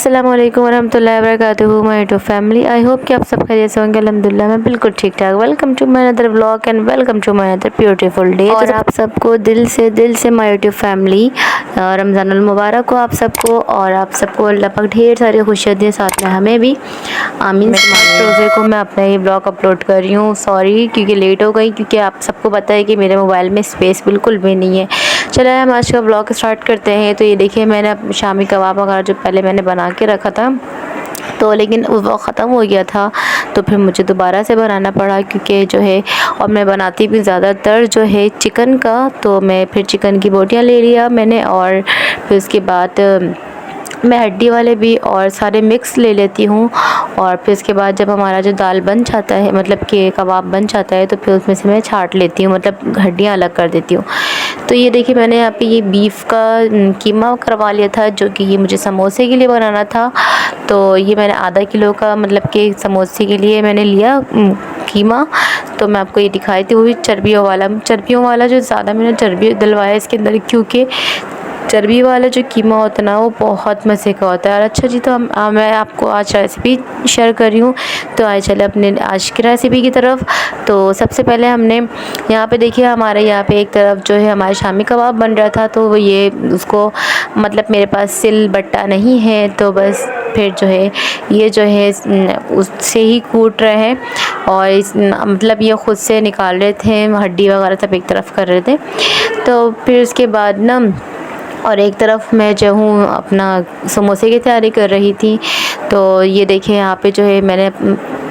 अस्सलामुअलैकुम वरहमतुल्लाहि वबरकातुहू my YouTube family. I hope कि आप सब खैरियत से होंगे। अल्हम्दुलिल्लाह मैं बिल्कुल ठीक ठाक। Welcome to my other vlog and welcome to my other beautiful day. और आप सबको दिल से माय यूट्यूब फैमिली रमज़ानुल मुबारक हो आप सबको, और आप सबको अल्लाह पाक ढेर सारी खुशियाँ दें, साथ में हमें भी आमीन। रोज़े को मैं अपना ये ब्लॉग अपलोड कर रही हूँ। सॉरी क्योंकि लेट हो गई, क्योंकि आप सबको पता है कि मेरे मोबाइल में स्पेस बिल्कुल भी नहीं है। चलो हम आज का ब्लॉग स्टार्ट करते हैं। तो ये देखिए मैंने शामी कबाब वगैरह जो पहले मैंने बना के रखा था, तो लेकिन वो ख़त्म हो गया था, तो फिर मुझे दोबारा से बनाना पड़ा, क्योंकि जो है और मैं बनाती भी ज़्यादातर जो है चिकन का, तो मैं फिर चिकन की बोटियाँ ले लिया मैंने, और फिर उसके बाद मैं हड्डी वाले भी और सारे मिक्स ले लेती हूँ। और फिर उसके बाद जब हमारा जो दाल बन जाता है, मतलब कि कबाब बन जाता है, तो फिर उसमें से मैं छाँट लेती हूँ, मतलब हड्डियाँ अलग कर देती हूँ। तो ये देखिए मैंने यहाँ पे ये बीफ का कीमा करवा लिया था, जो कि ये मुझे समोसे के लिए बनाना था। तो ये मैंने आधा किलो का, मतलब कि समोसे के लिए मैंने लिया कीमा। तो मैं आपको ये दिखाई थी, वो भी चर्बियों वाला जो ज़्यादा मैंने चर्बी डलवाया इसके अंदर, क्योंकि चर्बी वाला जो कीमा होता है ना, वो बहुत मज़े का होता है। और अच्छा जी, तो मैं आपको आज रेसिपी शेयर कर रही हूँ। तो आइए चले अपने आज की रेसिपी की तरफ। तो सबसे पहले हमने यहाँ पे देखिए, हमारे यहाँ पे एक तरफ जो है हमारे शामी कबाब बन रहा था, तो वो ये उसको मतलब मेरे पास सिल बट्टा नहीं है, तो बस फिर जो है ये जो है उससे ही कूट रहे हैं, और इस मतलब ये ख़ुद से निकाल रहे थे, हड्डी वगैरह सब एक तरफ कर रहे थे। तो फिर उसके बाद ना, और एक तरफ मैं जो हूँ अपना समोसे की तैयारी कर रही थी। तो ये देखिए यहाँ पे जो है मैंने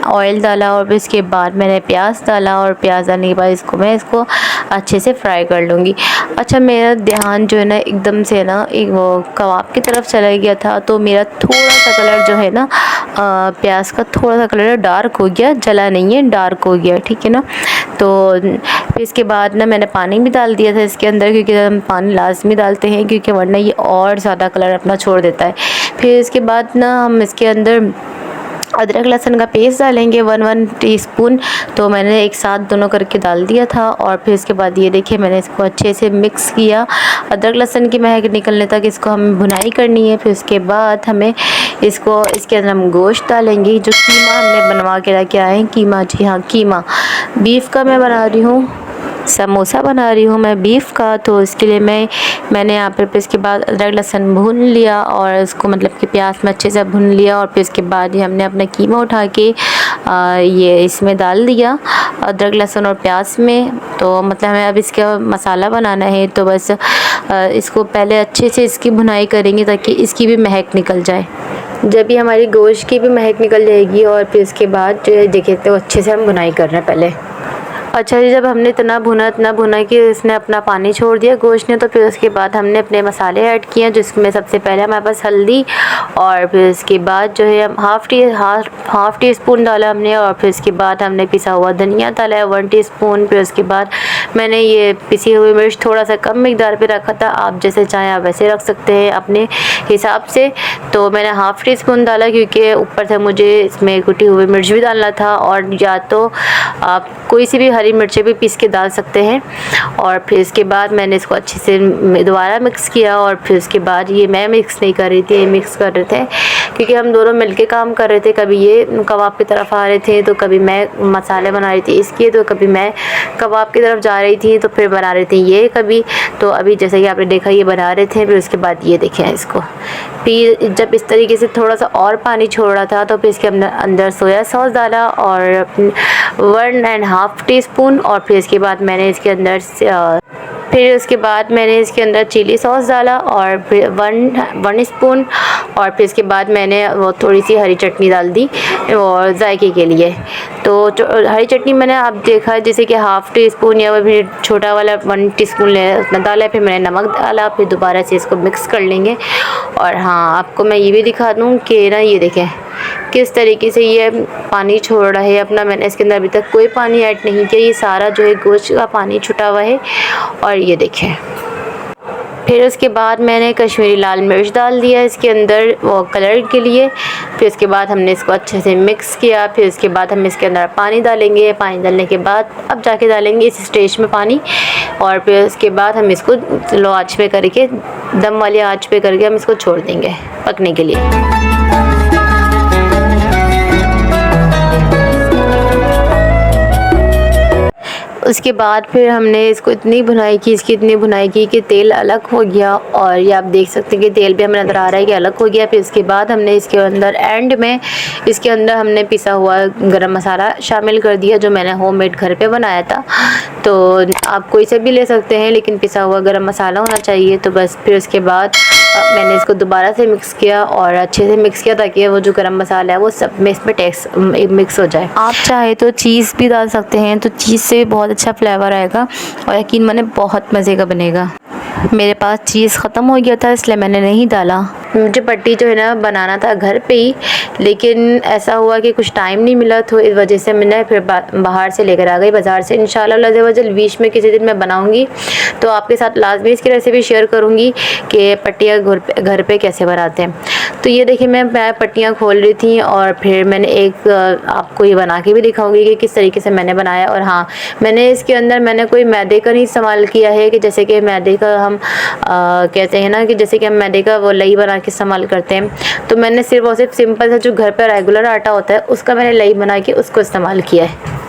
ऑयल डाला, और फिर इसके बाद मैंने प्याज डाला, और प्याज डालने के बाद इसको अच्छे से फ्राई कर लूँगी। अच्छा, मेरा ध्यान जो है ना एकदम से ना एक वो कबाब की तरफ चला गया था, तो मेरा थोड़ा सा कलर जो है ना प्याज का थोड़ा सा कलर डार्क हो गया, जला नहीं है, डार्क हो गया, ठीक है ना। तो फिर इसके बाद ना मैंने पानी भी डाल दिया था इसके अंदर, क्योंकि हम पानी लाजमी डालते हैं, क्योंकि वरना ये और ज़्यादा कलर अपना छोड़ देता है। फिर इसके बाद ना हम इसके अंदर अदरक लहसुन का पेस्ट डालेंगे 1 टीस्पून। तो मैंने एक साथ दोनों करके डाल दिया था, और फिर इसके बाद ये देखिए मैंने इसको अच्छे से मिक्स किया, अदरक लहसुन की महक निकलने तक इसको हमें भुनाई करनी है। फिर उसके बाद हमें इसके अंदर हम गोश्त डालेंगे, जो कीमा हमने बनवा के रखे आए हैं। कीमा, जी हाँ कीमा, बीफ का मैं बना रही हूँ, समोसा बना रही हूँ मैं बीफ का। तो इसके लिए मैंने यहाँ पर फिर इसके बाद अदरक लहसुन भून लिया, और इसको मतलब कि प्याज में अच्छे से भून लिया, और फिर इसके बाद ये हमने अपना कीमा उठा के ये इसमें डाल दिया अदरक लहसुन और प्याज में। तो मतलब हमें अब इसका मसाला बनाना है, तो बस इसको पहले अच्छे से इसकी भुनाई करेंगे, ताकि इसकी भी महक निकल जाए। जब भी हमारी गोश्त की भी महक निकल जाएगी, और फिर इसके बाद जो है देखिए, तो अच्छे से हम भुनाई कर रहे हैं पहले। अच्छा जी, जब हमने इतना भुना कि इसने अपना पानी छोड़ दिया गोश्त ने, तो फिर उसके बाद हमने अपने मसाले ऐड किए, जिसमें सबसे पहले हमारे पास हल्दी, और फिर उसके बाद जो है हाफ़ टी स्पून डाला हमने, और फिर उसके बाद हमने पिसा हुआ धनिया डाला है 1 टीस्पून। फिर उसके बाद मैंने ये पिसी हुई मिर्च थोड़ा सा कम मिकदार पे रखा था, आप जैसे चाहें आप वैसे रख सकते हैं अपने हिसाब से। तो मैंने हाफ़ टी स्पून डाला, क्योंकि ऊपर से मुझे इसमें कुटी हुई मिर्च भी डालना था, और या तो आप कोई सी भी हरी मिर्चें भी पीस के डाल सकते हैं। और फिर इसके बाद मैंने इसको अच्छे से दोबारा मिक्स किया, और फिर उसके बाद ये मैं मिक्स नहीं कर रही थी, ये मिक्स कर रहे थे, क्योंकि हम दोनों मिलके काम कर रहे थे। कभी ये कबाब की तरफ आ रहे थे, तो कभी मैं मसाले बना रही थी इसके, तो कभी मैं कबाब की तरफ जा रही थी, तो फिर बना रही थी ये कभी। तो अभी जैसे कि आपने देखा ये बना रहे थे। फिर उसके बाद ये देखें इसको, फिर जब इस तरीके से थोड़ा सा और पानी छोड़ रहा था, तो फिर इसके अंदर सोया सॉस डाला, और 1.5 टीस्पून। और फिर इसके बाद मैंने इसके अंदर चिली सॉस डाला, और फिर 1 स्पून। और फिर इसके बाद मैंने वो थोड़ी सी हरी चटनी डाल दी और जायके के लिए। तो हरी चटनी मैंने आप देखा जैसे कि हाफ़ टी स्पून या फिर छोटा वाला 1 टीस्पून उतना डाला। फिर मैंने नमक डाला, फिर दोबारा से इसको मिक्स कर लेंगे। और हाँ, आपको मैं ये भी दिखा दूँ कि ना ये देखें किस तरीके से ये पानी छोड़ रहा है अपना। मैंने इसके अंदर अभी तक कोई पानी ऐड नहीं किया, ये सारा जो है गोश्त का पानी छुटा हुआ है। और ये देखें, फिर उसके बाद मैंने कश्मीरी लाल मिर्च डाल दिया इसके अंदर वो कलर के लिए। फिर उसके बाद हमने इसको अच्छे से मिक्स किया। फिर उसके बाद हम इसके अंदर पानी डालेंगे। पानी डालने के बाद अब जाके डालेंगे इस स्टेज में पानी। और फिर उसके बाद हम इसको लो आंच पे करके, दम वाली आंच पे करके हम इसको छोड़ देंगे पकने के लिए। उसके बाद फिर हमने इसको इतनी भुनाई की, इसकी इतनी भुनाई की कि तेल अलग हो गया। और ये आप देख सकते हैं कि तेल भी हमें नज़र आ रहा है कि अलग हो गया। फिर इसके बाद हमने इसके अंदर एंड में इसके अंदर हमने पिसा हुआ गरम मसाला शामिल कर दिया, जो मैंने होममेड घर पे बनाया था। तो आप कोई से भी ले सकते हैं, लेकिन पिसा हुआ गरम मसाला होना चाहिए। तो बस फिर उसके बाद मैंने इसको दोबारा से मिक्स किया और अच्छे से मिक्स किया, ताकि वो जो गरम मसाला है वो सब में इसमें टेस्ट मिक्स हो जाए। आप चाहे तो चीज़ भी डाल सकते हैं, तो चीज़ से भी बहुत अच्छा फ्लेवर आएगा और यकीन माने बहुत मज़े का बनेगा। मेरे पास चीज़ ख़त्म हो गया था, इसलिए मैंने नहीं डाला। मुझे पट्टी जो है ना बनाना था घर पे ही, लेकिन ऐसा हुआ कि कुछ टाइम नहीं मिला, तो इस वजह से मैंने फिर बाहर से लेकर आ गई बाज़ार से। इंशाल्लाह अज़्ज़ा वजल बीच में किसी दिन मैं बनाऊंगी तो आपके साथ लाजमी इसकी रेसिपी शेयर करूंगी कि पट्टियाँ घर पे कैसे बनाते हैं। तो ये देखिए मैं पट्टियाँ खोल रही थी और फिर मैंने एक आपको ये बना के भी दिखाऊंगी कि किस तरीके से मैंने बनाया। और हाँ, मैंने इसके अंदर मैंने कोई मैदे का नहीं इस्तेमाल किया है, कि जैसे कि मैदे का हम कहते हैं ना कि जैसे कि हम मैदे का वो लई बना के इस्तेमाल करते हैं। तो मैंने सिर्फ और सिर्फ सिंपल सा जो घर पर रेगुलर आटा होता है उसका मैंने लई बना के उसको इस्तेमाल किया है।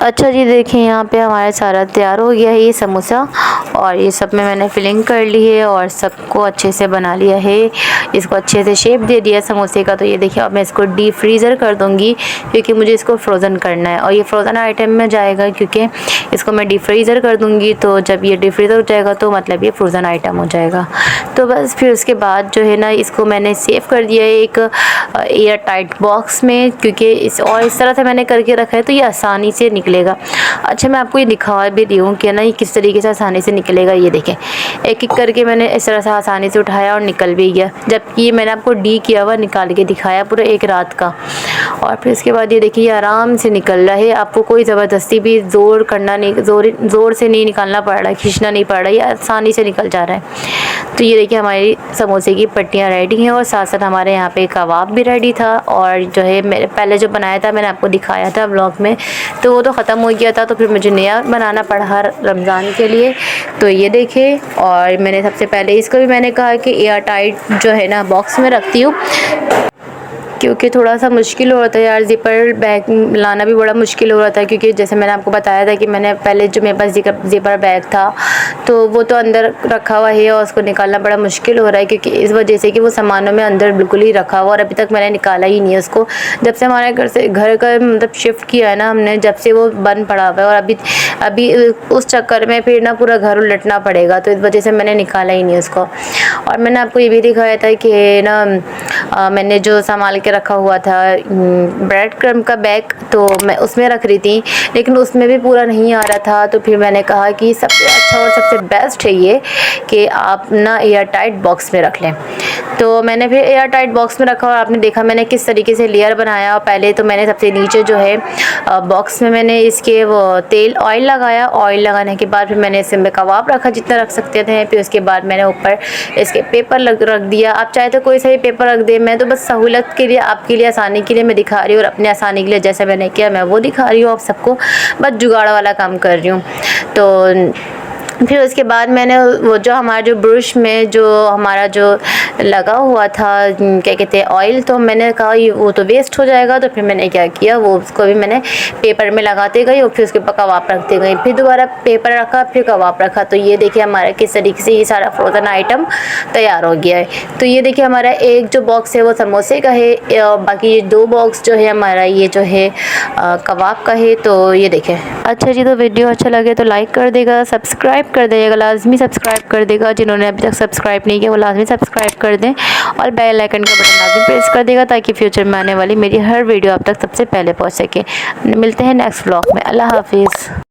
अच्छा जी, देखें यहाँ पे हमारा सारा तैयार हो गया है ये समोसा, और ये सब में मैंने फिलिंग कर ली है और सबको अच्छे से बना लिया है। इसको अच्छे से शेप दे दिया समोसे का। तो ये देखिए अब मैं इसको डीप फ्रीज़र कर दूँगी, क्योंकि मुझे इसको फ्रोज़न करना है और ये फ्रोज़न आइटम में जाएगा, क्योंकि इसको मैं डीप फ्रीज़र कर दूँगी। तो जब ये डीप फ्रीज़र हो जाएगा तो मतलब ये फ्रोज़न आइटम हो जाएगा। तो बस फिर उसके बाद जो है ना इसको मैंने सेव कर दिया है एक एयर टाइट बॉक्स में, क्योंकि इस तरह से मैंने करके रखा है तो ये आसानी से निकलेगा। अच्छा, मैं आपको ये दिखा भी रही हूँ कि ना ये किस तरीके से आसानी से निकलेगा। ये देखें, एक एक करके मैंने इस तरह से आसानी से उठाया और निकल भी गया, जबकि मैंने आपको डी किया हुआ निकाल के दिखाया पूरा एक रात का। और फिर इसके बाद ये देखिए ये आराम से निकल रहा है, आपको कोई ज़बरदस्ती भी ज़ोर करना नहीं, ज़ोर से नहीं निकालना पड़ रहा है, खींचना नहीं पड़ रहा है, ये आसानी से निकल जा रहा है। तो ये देखिए हमारी समोसे की पट्टियाँ रेडी हैं और साथ साथ हमारे यहाँ पे कबाब भी रेडी था। और जो है मैंने पहले जो बनाया था मैंने आपको दिखाया था व्लॉग में, तो वो तो ख़त्म हो गया था, तो फिर मुझे नया बनाना पड़ा हर रमज़ान के लिए। तो ये देखें, और मैंने सबसे पहले इसको भी मैंने कहा कि एयर टाइट जो है ना बॉक्स में रखती हूँ, क्योंकि थोड़ा सा मुश्किल हो रहा था यार, ज़िपर बैग लाना भी बड़ा मुश्किल हो रहा था। क्योंकि जैसे मैंने आपको बताया था कि मैंने पहले जो मेरे पास ज़िपर बैग था तो वो तो अंदर रखा हुआ है और उसको निकालना बड़ा मुश्किल हो रहा है, क्योंकि इस वजह से कि वो सामानों में अंदर बिल्कुल ही रखा हुआ और अभी तक मैंने निकाला ही नहीं है उसको। जब से हमारे घर का मतलब शिफ्ट किया है ना हमने, जब से वो बंद पड़ा हुआ है और अभी उस चक्कर में फिर ना पूरा घर उलटना पड़ेगा, तो इस वजह से मैंने निकाला ही नहीं उसको। और मैंने आपको ये भी दिखाया था कि ना मैंने जो संभाल के रखा हुआ था ब्रेड क्रम्ब का बैग, तो मैं उसमें रख रही थी, लेकिन उसमें भी पूरा नहीं आ रहा था। तो फिर मैंने कहा कि सबसे अच्छा और सबसे बेस्ट है ये कि आप ना एयर टाइट बॉक्स में रख लें। तो मैंने फिर एयर टाइट बॉक्स में रखा और आपने देखा मैंने किस तरीके से लेयर बनाया। और पहले तो मैंने सबसे नीचे जो है बॉक्स में मैंने इसके वो ऑयल लगाया। ऑयल लगाने के बाद फिर मैंने इसमें कबाब रखा जितना रख सकते थे। फिर उसके बाद मैंने ऊपर इसके पेपर रख दिया। आप चाहे तो कोई सा भी पेपर रख दे, मैं तो बस सहूलत के लिए आपके लिए आसानी के लिए मैं दिखा रही हूँ, और अपने आसानी के लिए जैसे मैंने किया मैं वो दिखा रही हूँ आप सबको, बस जुगाड़ वाला काम कर रही हूँ। तो फिर उसके बाद मैंने वो जो हमारा जो ब्रश में जो हमारा जो लगा हुआ था क्या कहते हैं ऑयल, तो मैंने कहा ये वो तो वेस्ट हो जाएगा, तो फिर मैंने क्या किया वो उसको भी मैंने पेपर में लगाते गई और फिर उसके ऊपर कबाब रखते गई, फिर दोबारा पेपर रखा, फिर कबाब रखा। तो ये देखिए हमारा किस तरीके से ये सारा फ्रोज़न आइटम तैयार हो गया है। तो ये देखिए हमारा एक जो बॉक्स है वो समोसे का है, बाकी ये 2 बॉक्स जो है हमारा ये जो है कबाब का है। तो ये देखें। अच्छा जी, तो वीडियो अच्छा लगे तो लाइक कर देगा, सब्सक्राइब कर देगा, लाजमी सब्सक्राइब कर देगा। जिन्होंने अभी तक सब्सक्राइब नहीं किया वो लाजमी सब्सक्राइब कर दें और बेल आइकन का बटन लाजमी प्रेस कर देगा ताकि फ्यूचर में आने वाली मेरी हर वीडियो आप तक सबसे पहले पहुंच सके। मिलते हैं नेक्स्ट व्लॉग में। अल्लाह हाफिज़।